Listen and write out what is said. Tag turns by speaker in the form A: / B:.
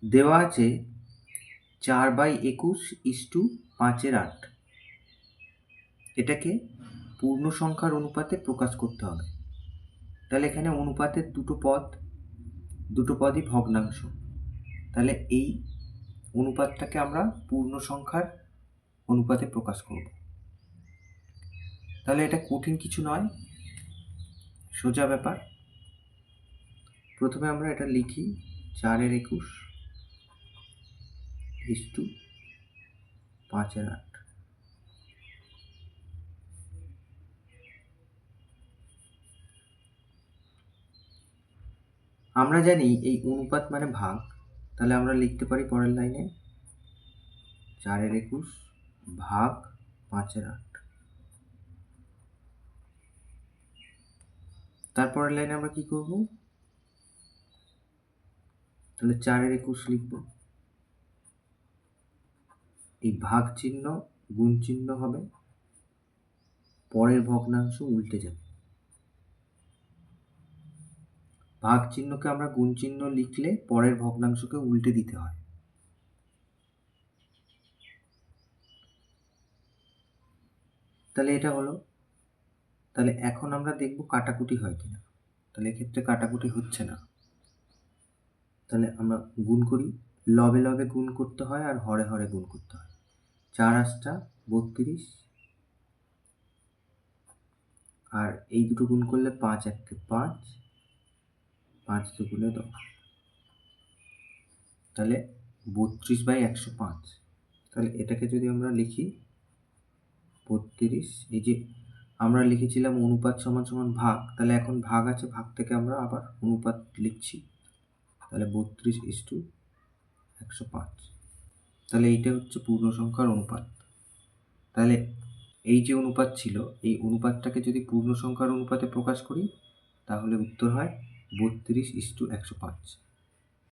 A: দেওয়া আছে 4/21:5-8। এটাকে পূর্ণ সংখ্যার অনুপাতে প্রকাশ করতে হবে। তাহলে এখানে অনুপাতের দুটো পদই ভগ্নাংশ। তাহলে এই অনুপাতটাকে আমরা পূর্ণ সংখ্যার অনুপাতে প্রকাশ করব। তাহলে এটা কঠিন কিছু নয়, সোজা ব্যাপার। প্রথমে আমরা এটা লিখি 4/21:5-8। আমরা জানি এই অনুপাত মানে ভাগ, তাহলে আমরা লিখতে পারি পরের লাইনে 4/21 ভাগ 5/8। তারপরের লাইনে আমরা কি করব? তাহলে 4/21 লিখব, এই ভাগ চিহ্ন গুণ চিহ্ন হবে, পরের ভগ্নাংশ উল্টে যাবে। ভাগ চিহ্নকে আমরা গুণ চিহ্ন লিখলে পরের ভগ্নাংশকে উল্টে দিতে হয়। তাহলে এটা হলো। তাহলে এখন আমরা দেখব কাটাকুটি হয় কিনা। তাহলে এক্ষেত্রে কাটাকুটি হচ্ছে না। তাহলে আমরা গুণ করি, লবে লবে গুণ করতে হয় আর হরে হরে গুণ করতে হয়। 4×8 32, আর এই দুটো গুণ করলে 5×1 5, 5×2 10। তাহলে 32/105। তাহলে এটাকে যদি আমরা লিখি 32, এই যে আমরা লিখেছিলাম অনুপাত সমান সমান ভাগ, তাহলে এখন ভাগ আছে, ভাগ থেকে আমরা আবার অনুপাত লিখছি। তাহলে 32:105। তাহলে এইটা হচ্ছে পূর্ণ সংখ্যার অনুপাত। তাহলে এই যে অনুপাত ছিল, এই অনুপাতটাকে যদি পূর্ণ সংখ্যার অনুপাতে প্রকাশ করি তাহলে উত্তর হয় 32:105।